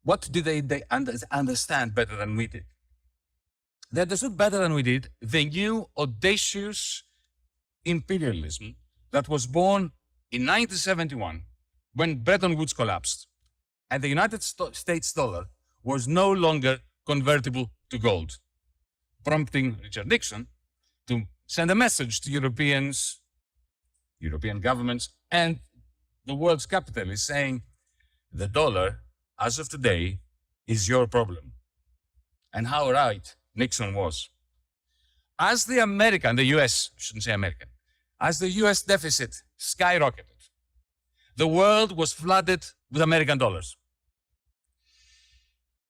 What did they understand better than we did? They understood better than we did the new audacious imperialism that was born in 1971 when Bretton Woods collapsed and the United States dollar was no longer convertible to gold, prompting Richard Nixon to send a message to Europeans, European governments, and the world's capitalists saying, the dollar, as of today, is your problem. And how right Nixon was. As the US, I shouldn't say American, as the US deficit skyrocketed, the world was flooded with American dollars.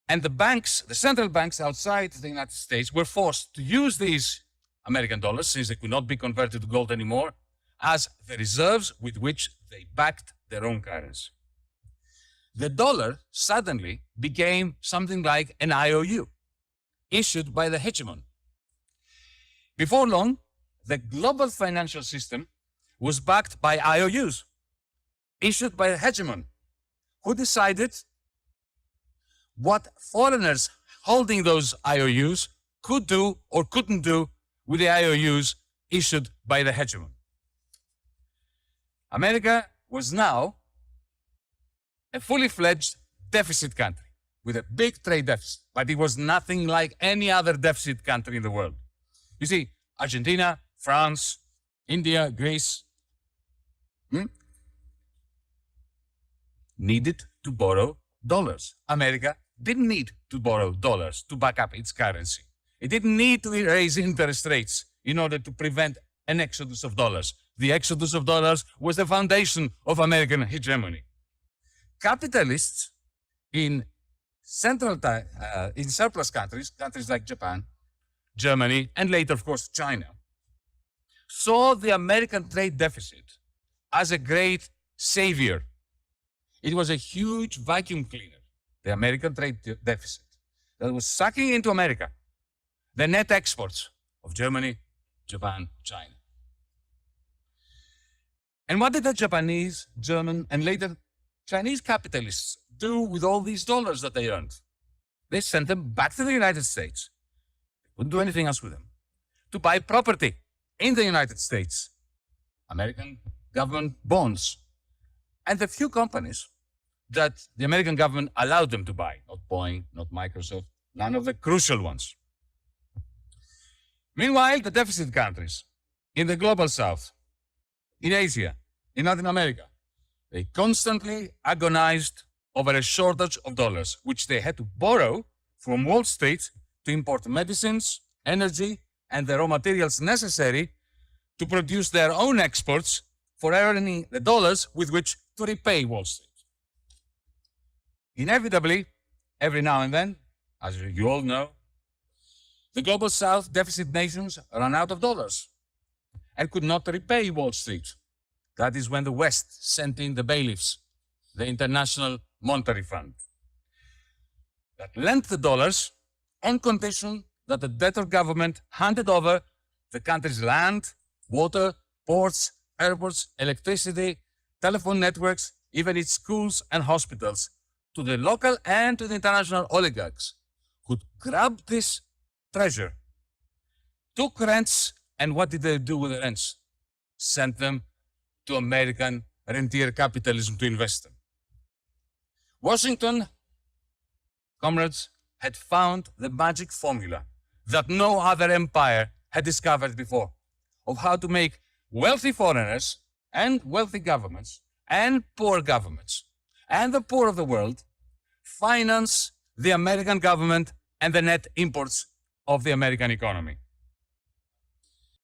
And the banks, the central banks outside the United States were forced to use these American dollars, since they could not be converted to gold anymore, as the reserves with which they backed their own currency. The dollar suddenly became something like an IOU, issued by the hegemon. Before long, the global financial system was backed by IOUs, issued by the hegemon, who decided what foreigners holding those IOUs could do or couldn't do with the IOUs issued by the hegemon. America was now a fully fledged deficit country with a big trade deficit, but it was nothing like any other deficit country in the world. You see, Argentina, France, India, Greece needed to borrow dollars. America didn't need to borrow dollars to back up its currency. It didn't need to raise interest rates in order to prevent an exodus of dollars. The exodus of dollars was the foundation of American hegemony. Capitalists in surplus countries, countries like Japan, Germany, and later, of course, China, saw the American trade deficit as a great savior. It was a huge vacuum cleaner, the American trade deficit, that was sucking into America the net exports of Germany, Japan, China. And what did the Japanese, German, and later Chinese capitalists do with all these dollars that they earned? They sent them back to the United States. They couldn't do anything else with them. To buy property in the United States, American government bonds, and the few companies that the American government allowed them to buy, not Boeing, not Microsoft, none of the crucial ones. Meanwhile, the deficit countries in the global south, in Asia, in Latin America, they constantly agonized over a shortage of dollars, which they had to borrow from Wall Street to import medicines, energy, and the raw materials necessary to produce their own exports for earning the dollars with which to repay Wall Street. Inevitably, every now and then, as you all know, the global south deficit nations ran out of dollars and could not repay Wall Street. That is when the West sent in the bailiffs, the International Monetary Fund, that lent the dollars on condition that the debtor government handed over the country's land, water, ports, airports, electricity, telephone networks, even its schools and hospitals, to the local and to the international oligarchs, who grabbed this treasure, took rents, and what did they do with the rents? Sent them to American rentier capitalism to invest them. Washington, comrades, had found the magic formula that no other empire had discovered before, of how to make wealthy foreigners and wealthy governments and poor governments and the poor of the world finance the American government and the net imports of the American economy.